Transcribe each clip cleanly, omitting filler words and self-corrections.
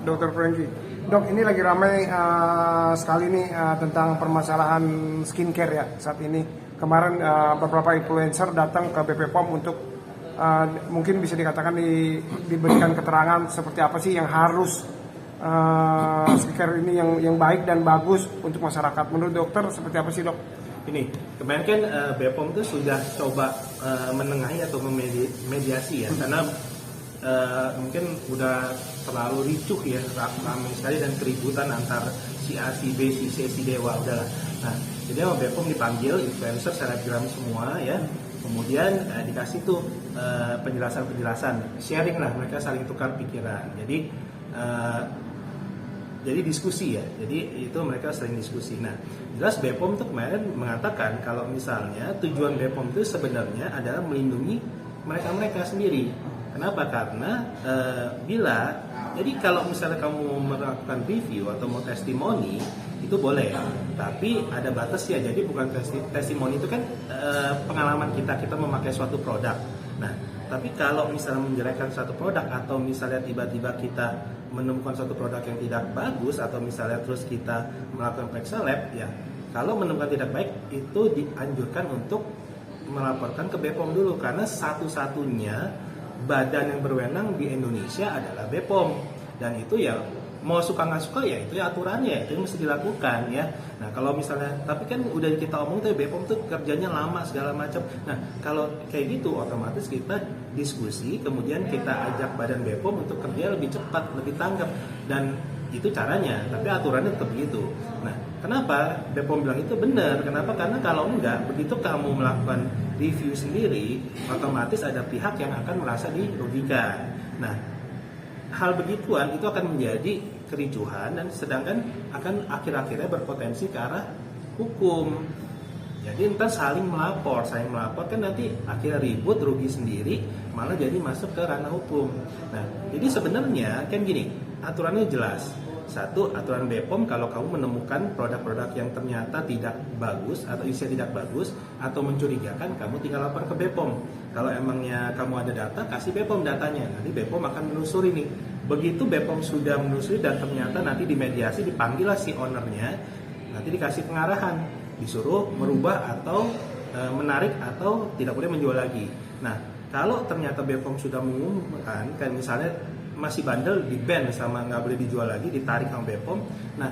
Dokter Franky. Dok, ini lagi ramai sekali nih tentang permasalahan skincare ya saat ini. Kemarin beberapa influencer datang ke BP POM untuk mungkin bisa dikatakan diberikan keterangan seperti apa sih yang harus skincare ini yang baik dan bagus untuk masyarakat. Menurut dokter seperti apa sih, Dok? Ini kemarin kan BPOM itu sudah coba menengahi atau memediasi ya, karena mungkin udah terlalu ricuh ya, ramai sekali dan keributan antar si A, si B, si C, si D, wah udahlah. Nah, jadi sama BPOM dipanggil influencer selebgram semua ya, kemudian dikasih tuh penjelasan, sharing lah, mereka saling tukar pikiran. Jadi diskusi ya, jadi itu mereka sering diskusi. Nah, jelas BPOM tuh kemarin mengatakan kalau misalnya tujuan BPOM itu sebenarnya adalah melindungi mereka sendiri. Kenapa? Karena jadi kalau misalnya kamu mau melakukan review atau mau testimoni itu boleh, tapi ada batas ya. Jadi bukan testimoni itu kan pengalaman kita memakai suatu produk. Nah, tapi kalau misalnya menjelekkan suatu produk atau misalnya tiba-tiba kita menemukan suatu produk yang tidak bagus atau misalnya terus kita melakukan periksa lab ya, kalau menemukan tidak baik itu dianjurkan untuk melaporkan ke BPOM dulu, karena satu-satunya badan yang berwenang di Indonesia adalah BPOM, dan itu ya mau suka nggak suka ya itu ya aturannya, itu yang mesti dilakukan ya. Nah kalau misalnya, tapi kan udah kita omong tuh BPOM tuh kerjanya lama segala macam. Nah kalau kayak gitu otomatis kita diskusi, kemudian kita ajak badan BPOM untuk kerja lebih cepat, lebih tanggap, dan itu caranya, tapi aturannya tetap begitu. Nah kenapa BPOM bilang itu benar? Kenapa? Karena kalau enggak, begitu kamu melakukan review sendiri, otomatis ada pihak yang akan merasa dirugikan. Nah hal begituan itu akan menjadi kericuhan, dan sedangkan akan akhir-akhirnya berpotensi ke arah hukum. Jadi entar saling melapor kan nanti akhirnya ribut, rugi sendiri, malah jadi masuk ke ranah hukum. Nah jadi sebenarnya kan gini, aturannya jelas. Satu, aturan BPOM kalau kamu menemukan produk-produk yang ternyata tidak bagus atau isinya tidak bagus atau mencurigakan, kamu tinggal lapor ke BPOM. Kalau emangnya kamu ada data, kasih BPOM datanya. Nanti BPOM akan menelusuri nih. Begitu BPOM sudah menelusuri dan ternyata nanti dimediasi, dipanggillah si ownernya, nanti dikasih pengarahan, disuruh merubah atau menarik atau tidak boleh menjual lagi. Nah, kalau ternyata BPOM sudah mengumumkan, kayak misalnya masih bandel, di ban sama nggak boleh dijual lagi, ditarik sama BPOM. Nah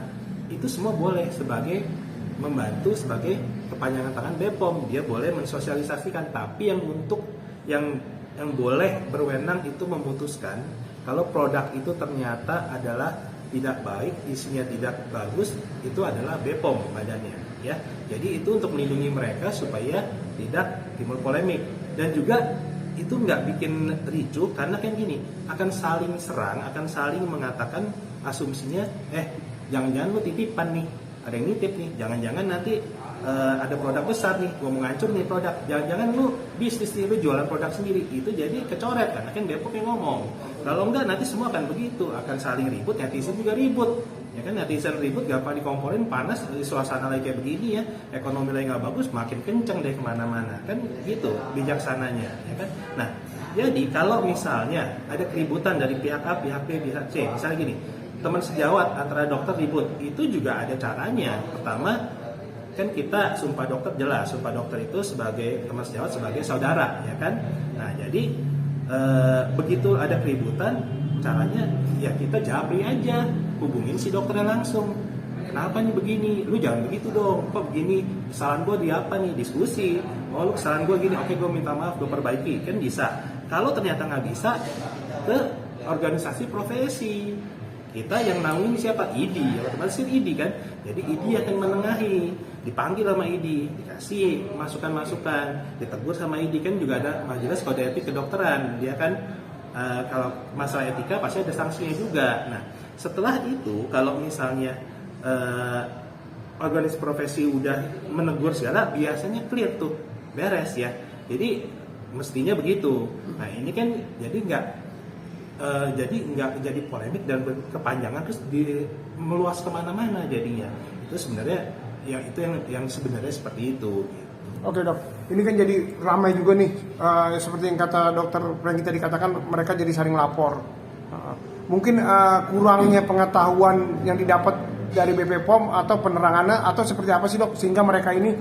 itu semua boleh sebagai membantu, sebagai kepanjangan tangan BPOM. Dia boleh mensosialisasikan, tapi yang boleh berwenang itu memutuskan kalau produk itu ternyata adalah tidak baik, isinya tidak bagus, itu adalah BPOM badannya ya. Jadi itu untuk melindungi mereka supaya tidak timbul polemik, dan juga itu nggak bikin ricuh, karena kan gini, akan saling serang, akan saling mengatakan asumsinya, jangan-jangan lu titipan nih, ada yang nitip nih, jangan-jangan nanti ada produk besar nih, gua mau ngancur nih produk, jangan-jangan lu bisnis nih, lu jualan produk sendiri, itu jadi kecoret, karena kan BPOM yang ngomong. Kalau enggak nanti semua akan begitu, akan saling ribut, netizen juga ribut. Ya kan, netizen ribut gampang dikomporin, panas, suasana lagi kayak begini ya, ekonomi lagi nggak bagus, makin kenceng deh kemana-mana, kan gitu bijaksananya, ya kan. Nah, jadi kalau misalnya ada keributan dari pihak A, pihak B, pihak C, misalnya gini, teman sejawat antara dokter ribut, itu juga ada caranya. Pertama, kan kita sumpah dokter jelas, sumpah dokter itu sebagai teman sejawat, sebagai saudara, ya kan. Nah, jadi begitu ada keributan, caranya ya kita japri aja, hubungin si dokternya langsung. Kenapa nih begini? Lu jangan begitu dong. Kok begini? Kesalahan gue di apa nih? Diskusi. Oh lu kesalahan gue gini. Oke, gue minta maaf, gue perbaiki. Kan bisa. Kalau ternyata nggak bisa, ke organisasi profesi. Kita yang naungin siapa? IDI. Otomatis IDI kan. Jadi IDI akan menengahi. Dipanggil sama IDI, dikasih masukan-masukan, ditegur sama IDI. Kan juga ada majelis kode etik kedokteran. Dia kan kalau masalah etika pasti ada sanksinya juga. Nah setelah itu kalau misalnya organisasi profesi udah menegur segala, biasanya clear tuh, beres ya. Jadi mestinya begitu. Nah ini kan jadi nggak jadi polemik dan berkepanjangan terus meluas kemana-mana jadinya. Itu sebenarnya yang sebenarnya seperti itu. Oke dok, ini kan jadi ramai juga nih, seperti yang kata dokter Franky tadi katakan, mereka jadi saling lapor. mungkin kurangnya pengetahuan yang didapat dari BP POM atau penerangannya atau seperti apa sih dok sehingga mereka ini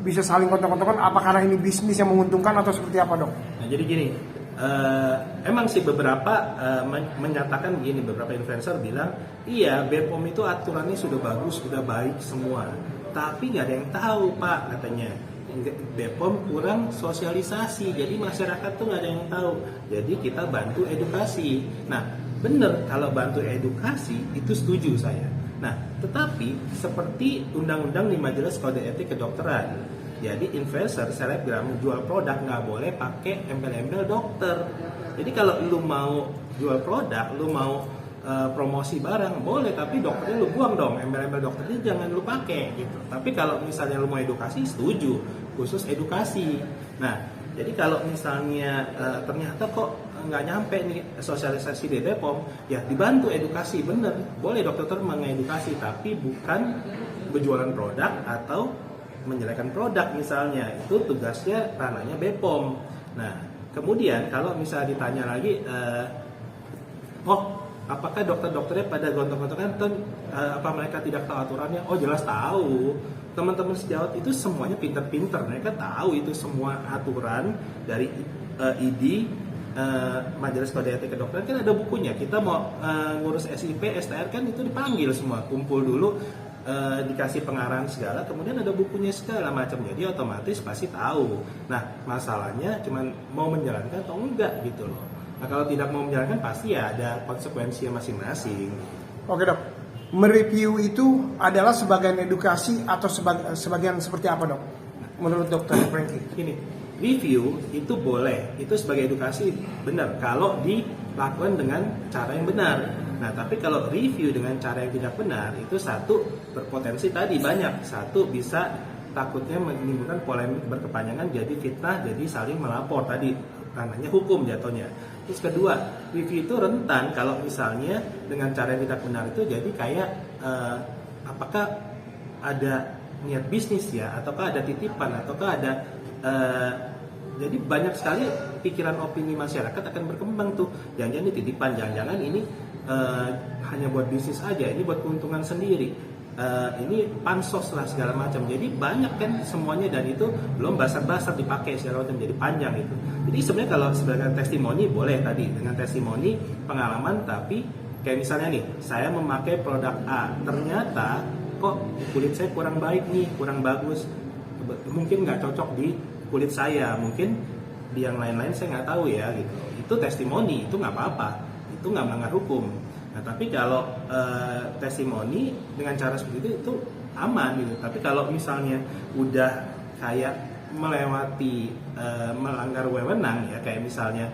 bisa saling kontak-kontakan apakah ini bisnis yang menguntungkan atau seperti apa dok? Nah jadi gini, emang sih beberapa menyatakan begini, beberapa influencer bilang iya BPOM itu aturannya sudah bagus, sudah baik semua, tapi nggak ada yang tahu pak katanya. BPOM kurang sosialisasi, jadi masyarakat tuh nggak ada yang tahu. Jadi kita bantu edukasi. Nah, bener kalau bantu edukasi itu setuju saya. Nah, tetapi seperti undang-undang di Majelis Kode Etik Kedokteran, jadi influencer, selebgram jual produk nggak boleh pakai embel-embel dokter. Jadi kalau lu mau jual produk, lu mau promosi barang boleh, tapi dokternya lu buang dong, embel-embel dokternya jangan lu pakai gitu. Tapi kalau misalnya lu mau edukasi, setuju, khusus edukasi. Nah, jadi kalau misalnya ternyata kok nggak nyampe nih sosialisasi di BPOM, ya dibantu edukasi, bener, boleh dokter mengedukasi, tapi bukan berjualan produk atau menjelekkan produk misalnya, itu tugasnya ranahnya BPOM. Nah, kemudian kalau misalnya ditanya lagi, apakah dokter-dokternya pada gontok-gontokan apa mereka tidak tahu aturannya? Oh jelas tahu. Teman-teman sejawat itu semuanya pinter-pinter, mereka tahu itu semua aturan dari ID, Majelis Kode Etik Kedokteran kan ada bukunya. Kita mau ngurus SIP, STR kan itu dipanggil semua, kumpul dulu, dikasih pengarahan segala, kemudian ada bukunya segala macam, jadi otomatis pasti tahu. Nah masalahnya cuman mau menjalankan atau enggak gitu loh. Nah kalau tidak mau menjalankan pasti ya ada konsekuensinya masing-masing. Oke dok, mereview itu adalah sebagian edukasi atau sebagian seperti apa dok? Menurut dokter Franky? Ini review itu boleh, itu sebagai edukasi benar kalau dilakukan dengan cara yang benar. Nah tapi kalau review dengan cara yang tidak benar itu satu berpotensi tadi banyak, satu bisa takutnya menimbulkan polemik berkepanjangan, jadi fitnah, jadi saling melapor tadi, ranahnya hukum jatuhnya. Terus kedua, review itu rentan kalau misalnya dengan cara yang tidak benar itu jadi kayak apakah ada niat bisnis ya, ataukah ada titipan, ataukah ada jadi banyak sekali pikiran opini masyarakat akan berkembang tuh. Jangan-jangan ini titipan, jangan-jangan ini hanya buat bisnis aja, ini buat keuntungan sendiri. Ini pansos lah segala macam, jadi banyak kan semuanya, dan itu belum basar-basar dipakai segala macam, jadi panjang itu. Jadi sebenarnya kalau sebagai testimoni boleh tadi, dengan testimoni pengalaman, tapi kayak misalnya nih saya memakai produk A, ternyata kok kulit saya kurang baik nih, kurang bagus, mungkin nggak cocok di kulit saya, mungkin di yang lain-lain saya nggak tahu ya gitu. Itu testimoni, itu nggak apa-apa, itu nggak melanggar hukum. Nah tapi kalau testimoni dengan cara seperti itu aman gitu. Tapi kalau misalnya udah kayak melewati melanggar wewenang ya, kayak misalnya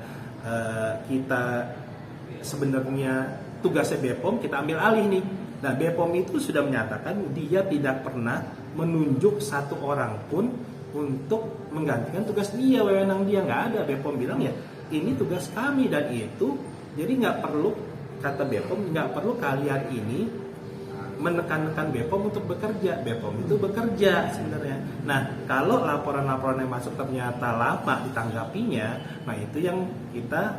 kita sebenarnya tugasnya BPOM, kita ambil alih nih. Nah BPOM itu sudah menyatakan dia tidak pernah menunjuk satu orang pun untuk menggantikan tugas dia, wewenang dia, nggak ada. BPOM bilang ya ini tugas kami, dan itu jadi nggak perlu, kata BPOM, nggak perlu kalian ini menekan-nekan BPOM untuk bekerja. BPOM itu bekerja sebenarnya. Nah kalau laporan-laporan yang masuk ternyata lama ditanggapinya, nah itu yang kita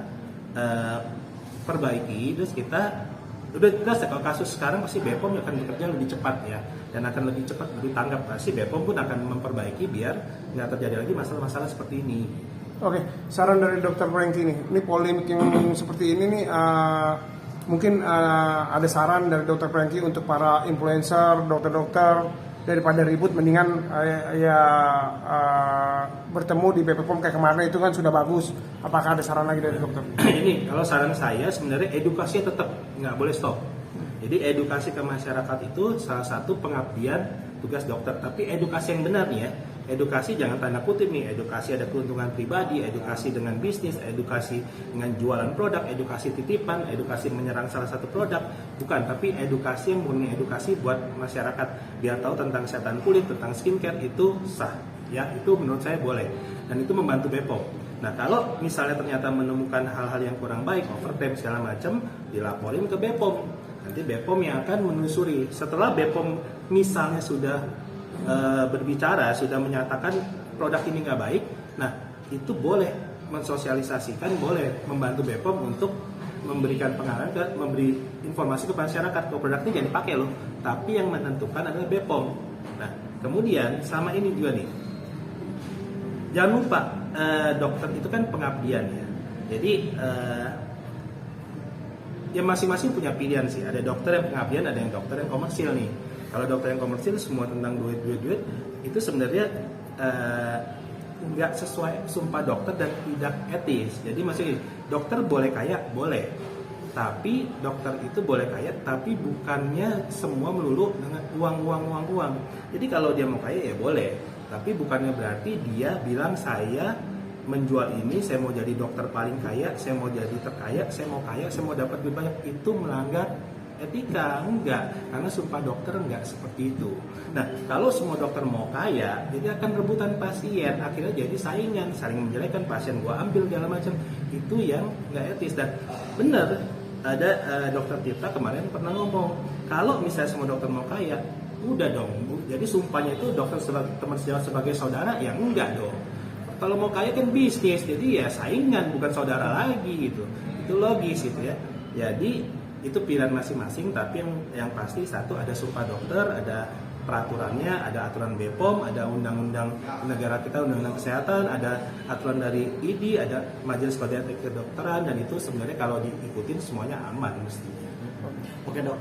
perbaiki. Terus kita udah jelas ya, kalau kasus sekarang pasti BPOM akan bekerja lebih cepat ya, dan akan lebih cepat ditanggap. Pasti BPOM pun akan memperbaiki biar nggak terjadi lagi masalah-masalah seperti ini. Oke, saran dari Dokter Franky nih, ini polemik yang seperti ini nih, mungkin ada saran dari Dokter Franky untuk para influencer, dokter-dokter, daripada ribut mendingan bertemu di BP POM kayak kemarin itu kan sudah bagus. Apakah ada saran lagi dari dokter? Ini kalau saran saya sebenarnya edukasi tetap nggak boleh stop. Jadi edukasi ke masyarakat itu salah satu pengabdian tugas dokter. Tapi edukasi yang benar nih ya. Edukasi jangan tanda kutip nih, edukasi ada keuntungan pribadi, edukasi dengan bisnis, edukasi dengan jualan produk, edukasi titipan, edukasi menyerang salah satu produk. Bukan, tapi edukasi yang murni edukasi buat masyarakat, biar tahu tentang kesehatan kulit, tentang skincare, itu sah. Ya, itu menurut saya boleh. Dan itu membantu BPOM. Nah, kalau misalnya ternyata menemukan hal-hal yang kurang baik, overtime segala macam, dilaporin ke BPOM. Nanti BPOM yang akan menelusuri. Setelah BPOM misalnya sudah berbicara, sudah menyatakan produk ini nggak baik, nah itu boleh mensosialisasikan, boleh membantu BPOM untuk memberikan pengarahan, memberi informasi ke masyarakat kalau produk ini jangan dipakai loh, tapi yang menentukan adalah BPOM. Nah, kemudian sama ini juga nih, jangan lupa dokter itu kan pengabdian ya. Jadi ya masing-masing punya pilihan sih. Ada dokter yang pengabdian, ada yang dokter yang komersil nih. Kalau dokter yang komersil semua tentang duit, itu sebenarnya nggak sesuai sumpah dokter dan tidak etis. Jadi maksudnya dokter boleh kaya, boleh. Tapi dokter itu boleh kaya, tapi bukannya semua melulu dengan uang. Jadi kalau dia mau kaya ya boleh. Tapi bukannya berarti dia bilang saya menjual ini, saya mau jadi dokter paling kaya, saya mau jadi terkaya, saya mau dapat lebih banyak. Itu melanggar etika, enggak, karena sumpah dokter enggak seperti itu. Nah, kalau semua dokter mau kaya, jadi akan rebutan pasien, akhirnya jadi saingan, saling menjelekkan pasien, gua ambil segala macam. Itu yang enggak etis. Dan benar, ada dokter Tirta kemarin pernah ngomong, kalau misalnya semua dokter mau kaya, udah dong, Bu. Jadi sumpahnya itu dokter sebagai teman sejawat sebagai saudara, ya enggak dong. Kalau mau kaya kan bisnis, jadi ya saingan, bukan saudara lagi gitu. Itu logis gitu ya. Jadi itu pilihan masing-masing, tapi yang pasti satu, ada sumpah dokter, ada peraturannya, ada aturan BPOM, ada undang-undang negara kita, undang-undang kesehatan, ada aturan dari ID, ada majelis kode etik kedokteran, dan itu sebenarnya kalau diikutin semuanya aman mestinya. Oke dok,